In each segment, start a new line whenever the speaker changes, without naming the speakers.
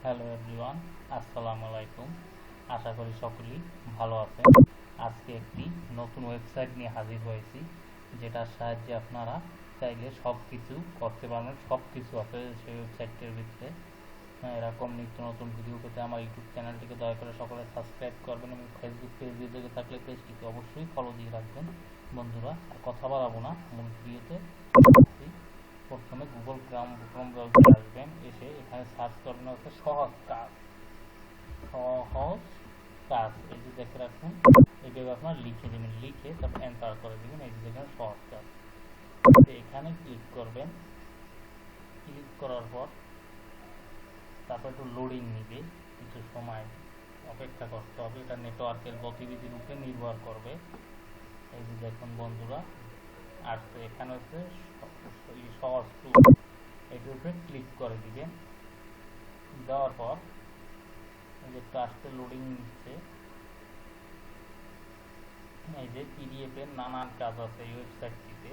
Hello everyone, আসসালামু আলাইকুম। আশা করি সকলেই ভালো আছেন। আজকে একটি নতুন ওয়েবসাইট নিয়ে হাজির হয়েছি, যেটার সাহায্যে আপনারা চাইলে সব কিছু করতে পারবেন। সব কিছু আছে সেই ওয়েবসাইটটির ভিতরে। এরকম নিত্য নতুন ভিডিও পেতে আমার ইউটিউব চ্যানেলটিকে দয়া করে সকলে সাবস্ক্রাইব করবেন এবং ফেসবুক পেজ থেকে থাকলে পেজটিকে অবশ্যই ফলো দিয়ে রাখবেন। বন্ধুরা, আর কথা বাড়াবো না, মূল ভিডিওতে আসছি। প্রথমে গুগল ক্রোম ব্রাউজারে আসবেন, এসে এখানে সার্চ করবেন হচ্ছে সহজ কাজ। সহজ কাজ, এই যে দেখে রাখুন, এইভাবে আপনার লিখে দেবেন, লিখে তারপর এন্টার করে দেবেন। এই যে দেখেন সহজ কাজ, এখানে ক্লিক করবেন। ক্লিক করার পর তারপর একটু লোডিং নিবে, কিছু সময় অপেক্ষা করতে হবে। এটা নেটওয়ার্কের গতিবিধির উপরে নির্ভর করবে। এই যে দেখুন বন্ধুরা, আসছে এখানে হচ্ছে সহজ টুল, এটির উপরে ক্লিক করে দিবেন। দেওয়ার পর এই যে একটু আসতে লোডিং নিচ্ছে। এই যে পিডিএফ এর নানান কাজ আছে এই ওয়েবসাইটটিতে।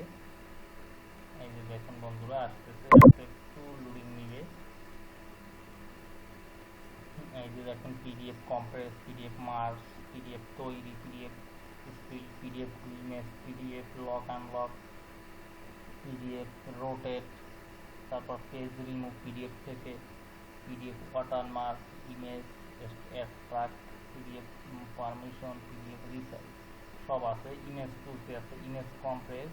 এই যে দেখুন বন্ধুরা, আসতেছে, একটু লোডিং নিবে। এই যে দেখুন PDF compress, PDF merge, PDF তৈরি, PDF speed, PDF image, PDF lock unlock, PDF rotate, তারপর পেজ রিমুভ পিডিএফ থেকে, PDF watermark, image extract, PDF permission, PDF resize সব আছে। ইমেজ টুলসে আছে image compress,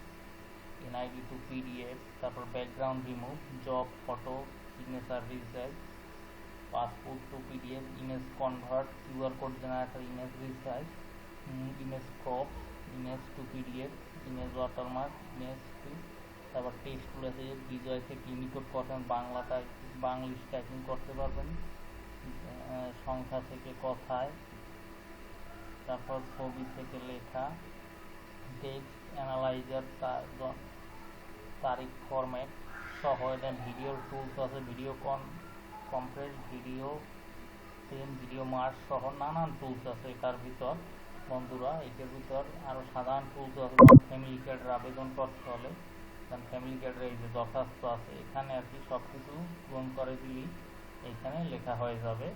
NID to PDF, তারপর background remove, job photo, signature resize, passport to PDF, image convert, QR code generator, image resize, image crop, image to PDF, image watermark, image to, তারপর text tool আছে, বিজয় থেকে Unicode করবেন, বাংলাটা Banglish typing করতে পারবেন, সংখ্যা থেকে কথায়, তারপর ছবি থেকে লেখা, টেক্সট অ্যানালাইজার, তারিখ ফরম্যাট সহ। দেন ভিডিওর টুলস আছে, video compress, video same, video merge সহ নানান টুলস আছে এটার ভিতর। বন্ধুরা, এটার ভিতর আরও সাধারণ টুলস আছে, ফ্যামিলি কার্ডের আবেদন করতে হলে ফ্যামিলি কার্ডের এই যে দরখাস্ত আছে, এখানে আর কি সব কিছু পূরণ করে দিলেই এইখানে লেখা হয়ে যাবে।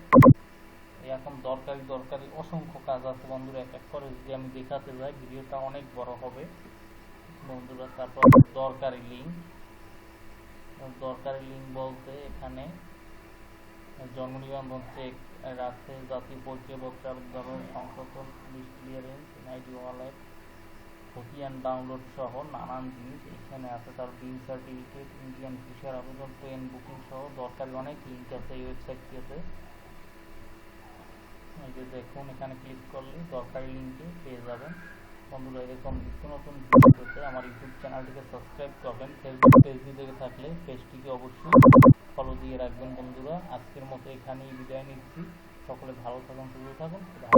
এরকম দরকারি অসংখ্য কাজ আছে বন্ধুরা। এক এক করে যদি আমি দেখাতে যাই ভিডিওটা অনেক বড় হবে বন্ধুরা। তারপর দরকারি লিঙ্ক বলতে এখানে জন্ম নিবন্ধন চেক রাখছে, জাতীয় পরিচয়পত্র আবেদন সংশোধন, লিস্ট ক্লিয়ারেন্স, এনআইডি ওয়ালেট, খতিয়ান ডাউনলোড সহ নানান জিনিস এখানে আছে। তার বিল সার্টিফিকেট, ইন্ডিয়ান ভিসার আবেদন, ট্রেন বুকিং সহ দরকারি অনেক লিঙ্ক আছে এই ওয়েবসাইটটিতে। এই যে দেখুন, এখানে ক্লিক করলে দরকারি লিঙ্কে পেয়ে যাবেন। বন্ধুরা, এরকম নিত্য নতুন ভিডিও পেতে আমার ইউটিউব চ্যানেলটিকে সাবস্ক্রাইব করবেন। ফেসবুক পেজ থেকে থাকলে পেজটিকে অবশ্যই ফলো দিয়ে রাখবেন। বন্ধুরা, আজকের মতো এখানেই বিদায় নিচ্ছি। সকলে ভালো থাকুন, সুস্থ থাকুন।